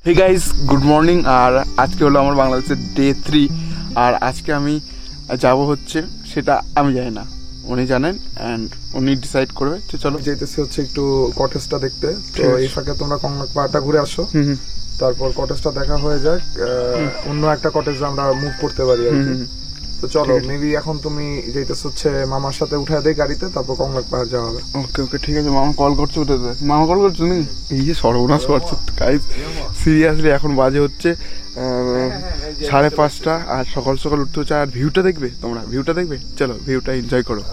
Hey guys good morning. और आज के हलो आमार बांग्लादेशेर डे 3 और आज के आमी जाबो होच्छे सेटा आमी जानि ना, उनी जानेन एंड उनी डिसाइड करबे। तो चलो যেতেছি হচ্ছে একটু কটেজটা দেখতে। তো এই ফাঁকে তোমরা কংলাক পাহাড়টা ঘুরে আসো, তারপর কটেজটা দেখা হয়ে যাক, অন্য একটা কটেজে আমরা মুভ করতে পারি আর কি। তো চলো মেবি এখন তুমি যাইতেছ হচ্ছে মামার সাথে উঠায় দেই গাড়িতে, তারপর কংলাক পাহাড় যাওয়া হবে। ওকে ওকে ঠিক আছে। মামা কল করছে, উঠে দে। মামা কল করছে নি, এই যে সর্বনাশ করছে গাইস সিরিয়াসলি। এখন বাজে হচ্ছে 5:30 আর সকাল সকাল উঠতে হচ্ছে। আর ভিউটা দেখবে তোমরা, ভিউটা দেখবে, চলো ভিউটা এনজয় করো।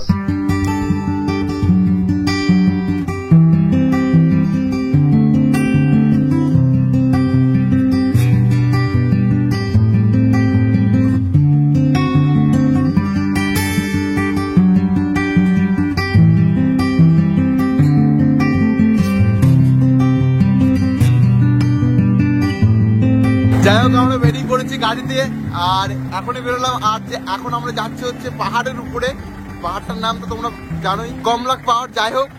যাই হোক আমরা ওয়েটিং করেছি গাড়িতে আর এখনই বেরোলাম। আর যে এখন আমরা যাচ্ছি হচ্ছে পাহাড়ের উপরে, পাহাড়টার নাম তো তোমরা জানোই, কমলাক পাহাড়। যাই হোক,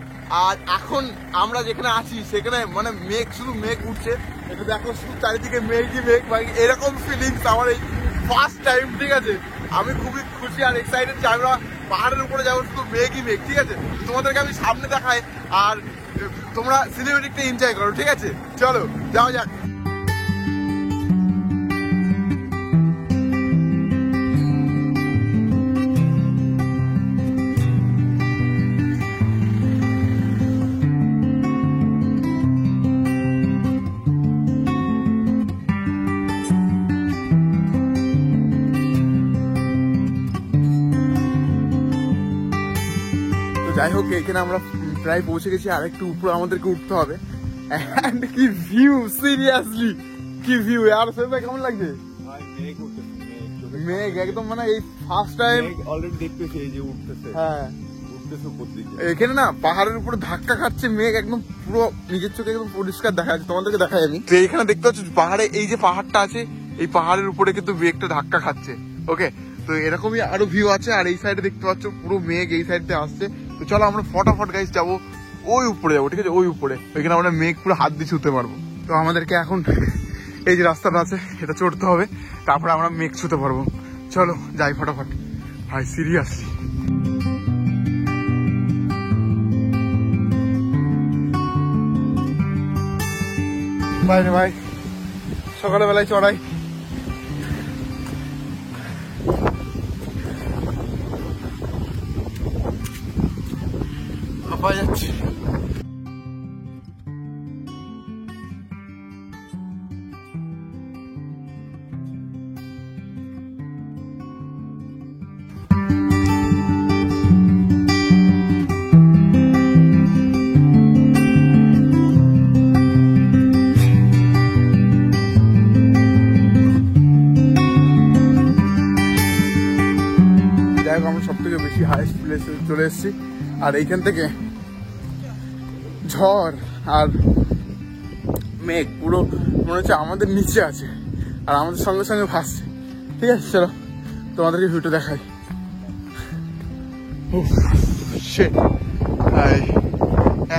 আর এখন আমরা যেখানে আছি সেখানে মানে মেঘ, শুধু মেঘ উঠছে। এটা দেখো শুধু চারিদিকে মেঘই মেঘ, মানে এরকম ফিলিংস আমার এই ফার্স্ট টাইম। ঠিক আছে, আমি খুবই খুশি আর এক্সাইটেড যে আমরা পাহাড়ের উপরে যাবো, শুধু মেঘই মেঘ। ঠিক আছে, তোমাদেরকে আমি সামনে দেখাই আর তোমরা সিনেমেটিকটা এনজয় করো। ঠিক আছে, চলো যাওয়া যাক। যাই হোক, এখানে আমরা প্রায় পৌঁছে গেছি, আর একটু উপরে আমাদেরকে উঠতে হবে। এন্ড কি ভিউ, সিরিয়াসলি কি ভিউ। আর সেটা কেমন লাগছে? মেঘ একদম, মানে এই ফার্স্ট টাইম অলরেডি দেখতেছি এই যে উঠতেছে। হ্যাঁ, উঠতেছে উপর দিকে। এখানে না পাহাড়ের উপরে ধাক্কা খাচ্ছে মেঘ, একদম পুরো নিজের চোখে একদম পরিষ্কার দেখা যাচ্ছে। তোমাদেরকে দেখাই আমি। তো এখানে দেখতে পাচ্ছ পাহাড়ে, এই যে পাহাড়টা আছে, এই পাহাড়ের উপরে কিন্তু মেঘটা ধাক্কা খাচ্ছে। ওকে, তো এরকমই আরো ভিউ আছে। আর এই সাইডে দেখতে পাচ্ছ পুরো মেঘ এই সাইড দিয়ে আসছে। তো চলো আমরা ফটাফট গাইস যাবো ওই উপরে যাবো। ঠিক আছে, ওই উপরে, ওইখানে আমরা মেঘ পুরো হাত দিয়ে ছুঁতে পারবো। তো আমাদেরকে এখন এই যে রাস্তাটা আছে এটা চড়তে হবে, তারপরে আমরা মেঘ ছুঁতে পারবো। চলো যাই ফটাফট। ভাই সিরিয়াসলি ভাই রে ভাই, সকালবেলায় চড়াই। পাওয়া যাচ্ছে। যাই হোক, আমরা সব থেকে বেশি হাইস্ট প্লেসে চলে এসেছি। আর এইখান থেকে ঝড় আর মেঘ পুরো মনে হচ্ছে আমাদের নিচে আছে আর আমাদের সঙ্গে সঙ্গে ভাসছে। ঠিক আছে, চলো তোমাদেরকে ভিউটা দেখাই।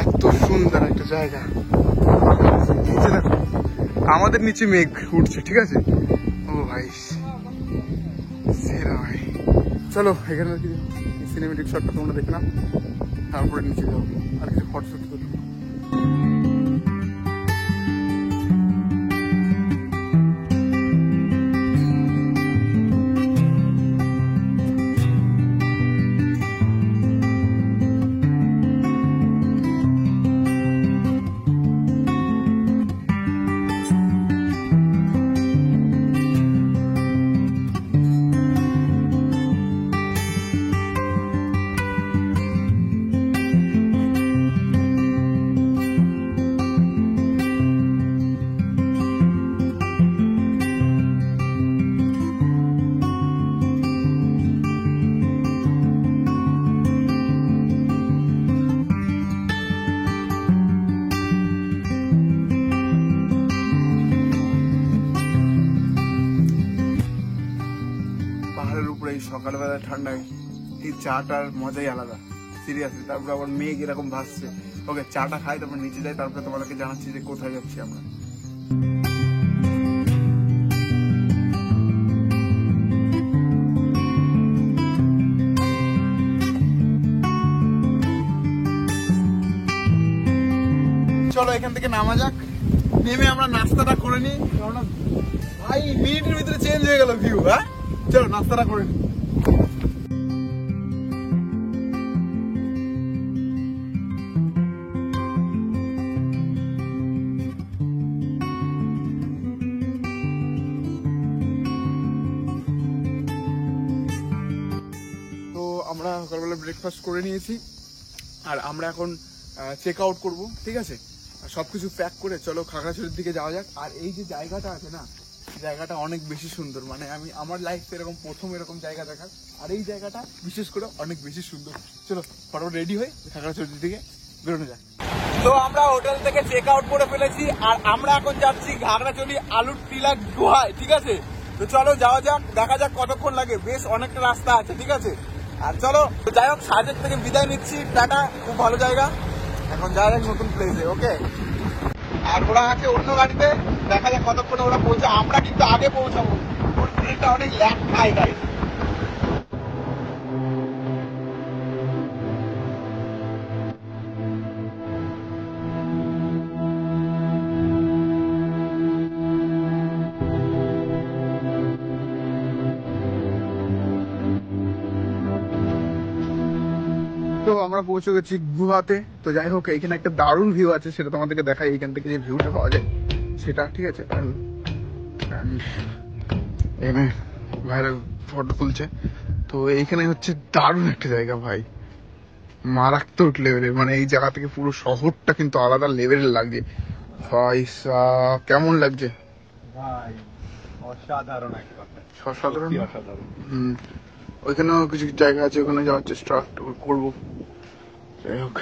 এত সুন্দর একটা জায়গা, নিচে দেখো আমাদের নিচে মেঘ উঠছে। ঠিক আছে, ও ভাই সেরা ভাই। চলো এখানে সিনেমেটিক শটটা তোমরা দেখে নাও, তারপরে নিচে যাবো আর কিছু ফটোশুট করবো। সকালবেলা ঠান্ডায় এই চাটার মজাই আলাদা সিরিয়াসলি। তারপর আবার মেঘ এরকম ভাসছে। ওকে, চাটা খাই, তারপর নিচে যাই, তারপরে তোমাদেরকে জানাচ্ছি যে কোথায় যাচ্ছি আমরা। এখান থেকে নামা যাক, নেমে আমরা নাস্তাটা করে নিই, কারণ ভাই মিনিটের ভিতরে চেঞ্জ হয়ে গেল ভিউ। হ্যাঁ চলো নাস্তাটা করে নিই। তো আমরা সকালবেলা ব্রেকফাস্ট করে নিয়েছি, আর আমরা এখন চেক আউট করবো, ঠিক আছে? আর সবকিছু প্যাক করে চলো খাগড়াছড়ির দিকে যাওয়া যাক। আর এই যে জায়গাটা আছে না, জায়গাটা অনেক বেশি সুন্দর, মানে আমি আমার লাইফে এরকম প্রথম এরকম জায়গা দেখার, আর এই জায়গাটা বিশেষ করে অনেক বেশি সুন্দর। চলো ফটাফট রেডি হয়ে খাগড়াছড়ির দিকে বেরোনো যাক। তো আমরা হোটেল থেকে চেক আউট করে ফেলেছি, আর আমরা এখন যাচ্ছি খাগড়াছড়ি আলুর টিলা গুহায়, ঠিক আছে? তো চলো যাওয়া যাক, দেখা যাক কতক্ষণ লাগে, বেশ অনেকটা রাস্তা আছে, ঠিক আছে? আর চলো যাই হোক, সাজেক থেকে বিদায় নিচ্ছি, টাটা, খুব ভালো জায়গা, এখন যাওয়া যাক নতুন প্লেসে। ওকে, আর ওরা আছে অন্য গাড়িতে, দেখা যাক কতক্ষণে ওরা পৌঁছে, আমরা কিন্তু আগে পৌঁছাবো, ওর ট্রেনটা অনেক ল্যাগ খায় গাড়ি। তো আমরা পৌঁছে গেছি গুহাতে। তো যাই হোক, এখানে একটা দারুণ ভিউ আছে, সেটা তোমাদেরকে দেখাই, এখান থেকে যে ভিউটা পাওয়া যায় সেটা, ঠিক আছে? এখানে ভাইরা ফটো তুলছে, তো এইখানে হচ্ছে দারুণ একটা জায়গা ভাই, মারাত্মক লেভেলের, মানে এই জায়গা থেকে পুরো শহরটা কিন্তু আলাদা লেভেলের লাগছে ভাই। কেমন লাগছে ভাই? অসাধারণ একটা, অসাধারণ। অসাধারণ। ওইখানেও কিছু জায়গা আছে, ওখানে যাওয়ার চেষ্টা করবো। যাই হোক,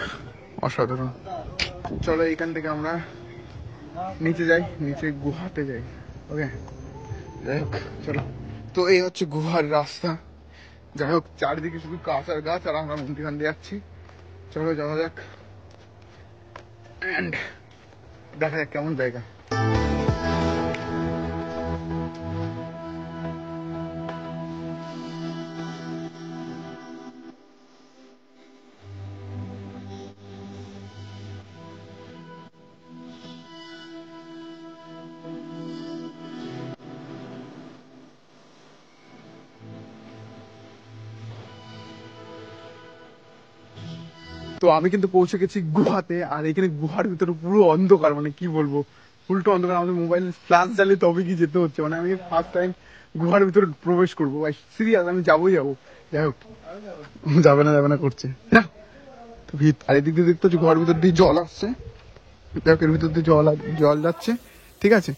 অসাধারণ। চলো এখান থেকে আমরা নিচে যাই, নিচে গুহাতে যাই। ওকে, যাই হোক চলো। তো এই হচ্ছে গুহার রাস্তা। যাই হোক, চারিদিকে শুধু গাছ আর গাছ, আর আমরা মন্দিরখান দিয়ে যাচ্ছি। চলো যাওয়া যাক, এন্ড দেখা যাক কেমন জায়গা। তো আমি কিন্তু পৌঁছে গেছি গুহাতে, আর এখানে গুহার ভিতরে পুরো অন্ধকার, মানে কি বলবো, উল্টো অন্ধকার। আমাদের মোবাইল ফ্ল্যাশ জ্বালিয়ে তবে কি যেতে হচ্ছে, মানে আমি ফার্স্ট টাইম গুহার ভিতরে প্রবেশ করবো ভাই, সিরিয়াস, আমি যাবোই যাবো। যাই হোক, যাবে না করছে। তো আর এদিক দিয়ে দেখতে হচ্ছে গুহার ভিতর দিয়ে জল আসছে, দেখ এর ভিতর দিয়ে জল যাচ্ছে, ঠিক আছে?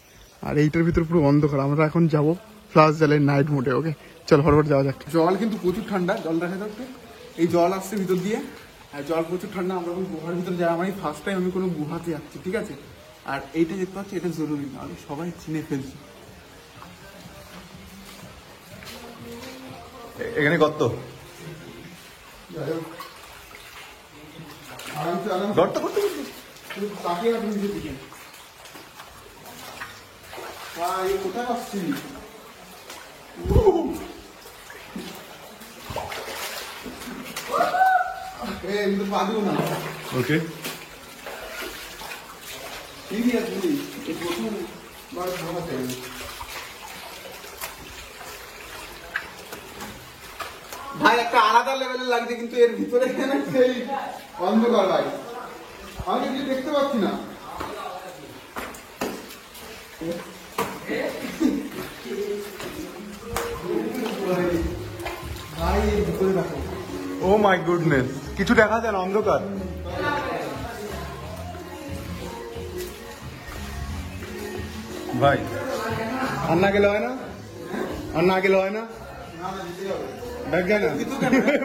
আর এইটার ভিতর পুরো অন্ধকার, আমরা এখন যাবো ফ্ল্যাশ জ্বালিয়ে নাইট মোডে। ওকে চল ফরওয়ার্ড যাওয়া যাক। জল কিন্তু প্রচুর ঠান্ডা, জল দেখা যাচ্ছে, এই জল আসছে ভিতর দিয়ে, আর জল প্রচুর ঠান্ডা। আমরা এখন গুহার ভিতরে যাই, আমার ফার্স্ট টাইম আমি কোনো গুহাতে যাচ্ছি, ঠিক আছে? আর এইটা দেখতে পাচ্ছি, এটা জরুরি না, আমি সবাই চিনে ফেলছি। এখানে কত গর্ত করতে কোথায় আসছি? ওকে, ভাই একটা আলাদা লেভেলের লাগছে, কিন্তু এর ভিতরে সেই অন্ধকার ভাই, আমি কিছু দেখতে পাচ্ছি না। ভাই এর ভিতরে দেখো, ও মাই গুডনেস, কিছু দেখা যায় না, অন্ধকার। ভাই আর না গেলে হয় না, আর না গেলে হয় না, দেখ যায় না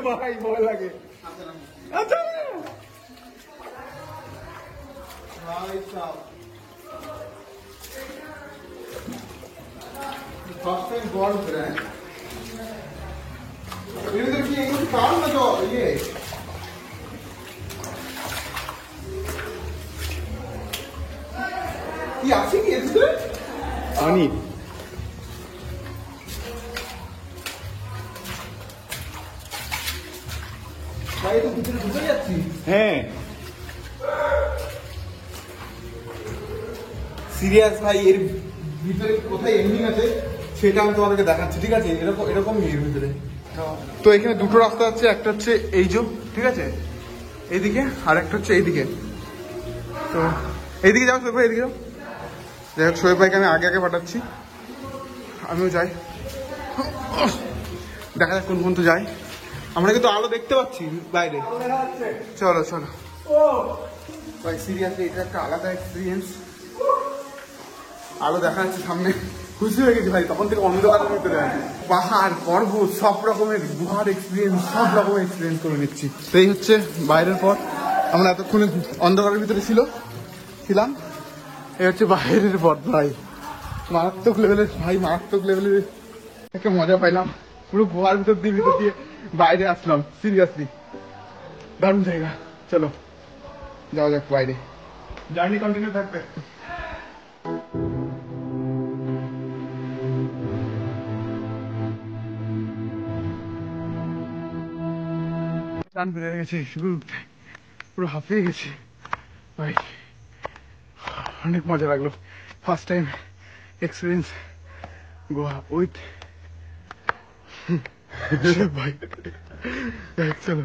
ভাই, ভয় লাগে। আচ্ছা কি আছে কি এর ভিতরে? পানি, ভাই তো ভিতরে ঢুকে যাচ্ছি। হ্যাঁ সিরিয়াস ভাই, এর ভিতরে কোথায় এন্ডিং আছে সেটা আমি তোমাদেরকে দেখাচ্ছি, ঠিক আছে? এরকমই এর ভিতরে। তো এখানে দুটো রাস্তা আছে, একটা হচ্ছে এই যে, ঠিক আছে, এইদিকে, আর একটা হচ্ছে এইদিকে। তো এইদিকে যাও শোয়েব ভাই, এইদিকে যাও। যাই হোক, শোয়েব ভাইকে আমি আগে পাঠাচ্ছি, আমিও যাই, দেখা যাক কোন পর্যন্ত যাই। আমরা কিন্তু আলো দেখতে পাচ্ছি বাইরে। চলো চলো ভাই, সিরিয়াসলি এটা একটা আলাদা এক্সপিরিয়েন্স। আলো দেখা যাচ্ছে সামনে, খুশি হয়ে গেছি ভাই। তখন থেকে অন্ধকারের ভিতরে আছে, পাহাড় পর্বত সব রকমের গুহার এক্সপিরিয়েন্স, সব রকমের এক্সপিরিয়েন্স করে নিচ্ছি। তো এই হচ্ছে বাইরের পথ। আমরা এতক্ষণে অন্ধকারের ভিতরে ছিলাম, এই হচ্ছে বাইরের পথ ভাই। মারাত্মক লেভেলের ভাই, মারাত্মক লেভেলের একটা মজা পাইলাম। পুরো গুহার ভিতর দিয়ে বাইরে আসলাম। সিরিয়াসলি দারুণ জায়গা। চলো যাওয়া যাক বাইরে, জার্নি কন্টিনিউ থাকবে। টান বেড়ে গেছে, পুরো হাঁপিয়ে গেছি ভাই। অনেক মজা লাগলো, first time experience Goa with ভাই। চলো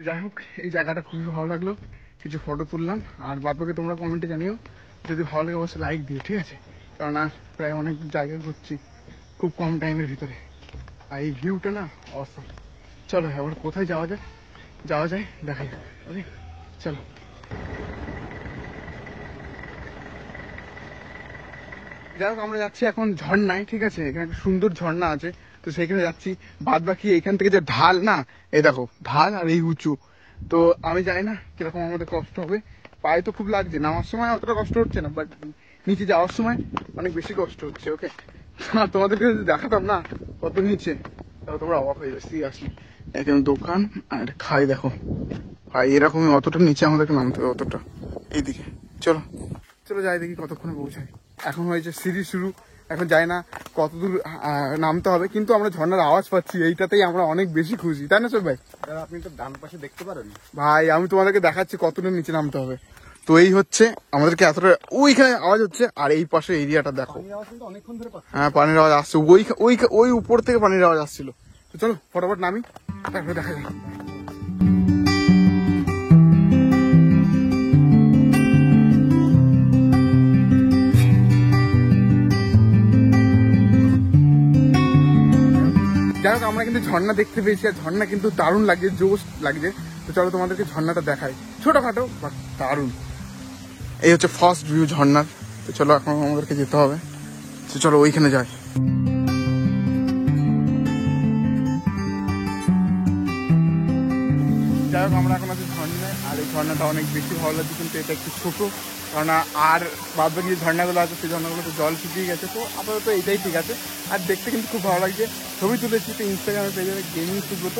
যাই হোক, এই জায়গাটা খুবই ভালো লাগলো, কিছু ফটো তুললাম। আর বাদবাকি তোমরা কমেন্টে জানিও, যদি ভালো লাগে অবশ্যই লাইক দিও, ঠিক আছে? কারণ প্রায় অনেক জায়গায় ঘুরছি খুব কম টাইমের ভিতরে, আর এই ভিউটা না অসম। চলো এবার কোথায় যাওয়া যায় দেখাই। ওকে চলো। যাই হোক, আমরা যাচ্ছি এখন ঝর্ণায়, ঠিক আছে? এখানে একটা সুন্দর ঝর্ণা আছে, তো সেখানে যাচ্ছি। বাদ বাকি এখান থেকে যে ঢাল না, এই দেখো ঢাল আর এই উঁচু, তো আমি জানি না কিরকম আমাদের কষ্ট হবে। পায়ে তো খুব লাগছে, নামার সময় অতটা কষ্ট হচ্ছে না, বাট নিচে যাওয়ার সময় অনেক বেশি কষ্ট হচ্ছে। ওকে, তোমাদেরকে যদি দেখাতাম না কত নিচে, তাহলে তোমরা অবাক হয়ে যাচ্ছি। আসি এখানে দোকান আর খাই, দেখো ভাই এরকমই অতটা নিচে আমাদেরকে নামতে হবে, অতটা এইদিকে। চলো চলো যাই, দেখি কতক্ষণে পৌঁছাই। এখন হয়েছে সিঁড়ি শুরু, এখন যাই না কতদূর নামতে হবে, কিন্তু আমরা ঝর্ণার আওয়াজ পাচ্ছি, এইটাতেই আমরা অনেক বেশি খুশি, তাই না সব ভাই? আপনি তো ডান পাশে দেখতে পারেন ভাই, আমি তোমাদেরকে দেখাচ্ছি কতদূর নিচে নামতে হবে। তো এই হচ্ছে আমাদেরকে এতটা, ওইখানে আওয়াজ হচ্ছে, আর এই পাশে এরিয়াটা দেখো। অনেকক্ষণ ধরে হ্যাঁ, পানির আওয়াজ আসছে, ওই উপর থেকে পানির আওয়াজ আসছিল। তো চলো ফটাফট নামি, তারপরে দেখা যায়। যাই হোক, আমরা কিন্তু ঝর্ণা দেখতে পেয়েছি, আর ঝর্ণা কিন্তু দারুণ লাগছে, জোশ লাগছে। তো চলো তোমাদেরকে ঝর্ণাটা দেখাই, ছোটখাটো বাট দারুণ। এই হচ্ছে ফার্স্ট ভিউ ঝর্ণার। তো চলো এখন আমাদেরকে যেতে হবে, তো চলো ওইখানে যাই। যাই হোক, আমরা এখন আছি ঝর্ণায়, আর এই ঝর্ণাটা অনেক বেশি ভালো লাগছে, কিন্তু এটা একটু ছোটো, কারণ আর বাদ বাকি যে ঝর্ণাগুলো আছে সেই ঝর্ণাগুলোতে জল শুকিয়ে গেছে। তো আপাতত এইটাই ঠিক আছে, আর দেখতে কিন্তু খুব ভালো লাগছে। ছবি তুলেছি তো ইনস্টাগ্রামে পেয়ে যাবে, গেমিং সুব্রত।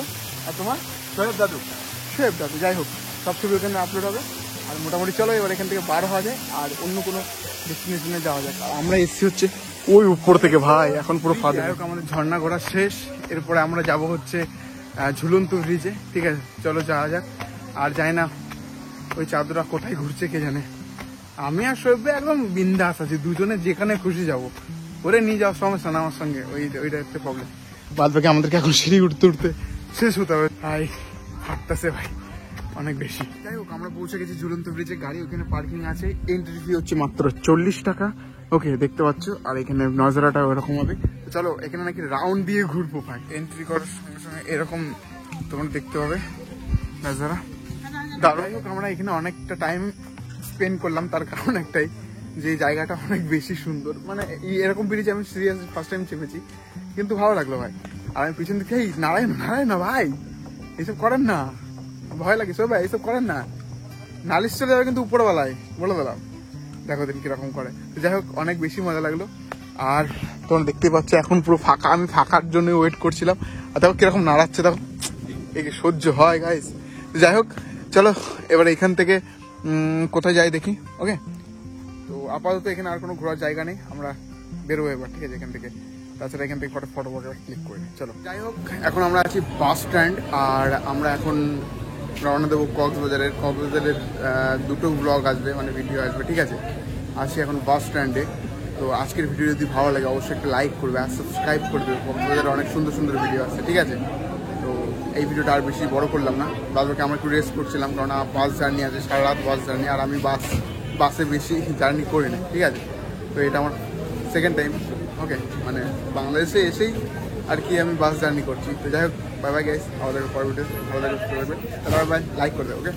আর তোমার শোয়েব দাদু। যাই হোক, সব ছবি ওখানে আপলোড হবে। আর মোটামুটি চলো এবার এখান থেকে বার হওয়া যায়, আর অন্য কোনো ডেস্টিনেশনে যাওয়া যায়। আমরা এসছি হচ্ছে ওই উপর থেকে ভাই, এখন পুরো ফাঁকা। যাই হোক, আমাদের ঝর্ণা ঘোরা শেষ, এরপরে আমরা যাব হচ্ছে ঝুলন্ত ব্রিজে, ঠিক আছে? চলো যাওয়া যাক। আর যাই না ওই চাদরা কোথায় ঘুরছে কে জানে। আমি আর শোয়েব একদম বিন্দাস আছি, দুজনে যেখানে খুশি যাবো। ওরে নিয়ে যাওয়ার সমস্যা না আমার সঙ্গে, ওইটা একটা প্রবলেম। বাদ বাকি আমাদেরকে এখন সিঁড়ি উঠতে শেষ হতে হবে ভাই, হাঁটতেছে ভাই অনেক বেশি। যাই হোক, আমরা পৌঁছে গেছি ঝুলন্ত ব্রিজে, গাড়ি ওখানে পার্কিং আছে। এন্ট্রি ফি হচ্ছে মাত্র 40 টাকা। ওকে, দেখতে পাচ্ছ, আর এখানে নজারাটা ওরকম হবে। চলো এখানে নাকি রাউন্ড দিয়ে ঘুরবো ভাই। এন্ট্রি করার সঙ্গে সঙ্গে এরকম তোমরা দেখতে পাবে নজারা, দাঁড়াই হোক। আমরা এখানে অনেকটা টাইম স্পেন্ড করলাম, তার কারণ একটাই, যে জায়গাটা অনেক বেশি সুন্দর। মানে এরকম ব্রিজ আমি সিরিয়াস ফার্স্ট টাইম চেপেছি, কিন্তু ভালো লাগলো ভাই। আর আমি পিছন দিকে নারায়ণ না ভাই, এইসব করেন না, ভয় লাগে সবাই এইসব করেন না, নালিশ চলে যাবে কিন্তু উপরবেলায়, বলে দিলাম। দেখো দিন কিরকম করে। যাই হোক, অনেক বেশি মজা লাগলো। আর তোমরা দেখতে পাচ্ছ এখন পুরো ফাঁকা, আমি ফাঁকার জন্য ওয়েট করছিলাম। আর দেখো কিরকম নাড়াচ্ছে, দেখো এই সহ্য হয় গাইস। যাই হোক চলো এবার এখান থেকে কোথায় যাই দেখি। ওকে, তো আপাতত এখানে আর কোনো ঘোরার জায়গা নেই, আমরা বেরোবো এবার, ঠিক আছে এখান থেকে। তাছাড়া এখান থেকে ফটো ক্লিক করে নিই। চলো, যাই হোক এখন আমরা আছি বাস স্ট্যান্ড, আর আমরা এখন রওনা দেবো কক্সবাজারের। কক্সবাজারের দুটো ব্লগ আসবে, মানে ভিডিও আসবে, ঠিক আছে। আসি এখন বাস স্ট্যান্ডে। তো আজকের ভিডিও যদি ভালো লাগে অবশ্যই একটা লাইক করবে আর সাবস্ক্রাইব করবে। কক্সবাজারে অনেক সুন্দর সুন্দর ভিডিও আসছে, ঠিক আছে। তো এই ভিডিওটা আর বেশি বড় করলাম না, বাদবাকি আমরা একটু রেস্ট করছিলাম, কারণ বাস জার্নি আছে, সারা রাত বাস জার্নি, আর আমি বাসে বেশি জার্নি করি না, ঠিক আছে। তো এটা আমার সেকেন্ড টাইম, ওকে, মানে বাংলাদেশে এসেই আর কি আমি বাস জার্নি করছি। তো যাই হোক, বাই বাই গাইস, আমাদের পরের ভিডিও ভালো লাগবে, বাই বাই, লাইক করে দেবে, ওকে।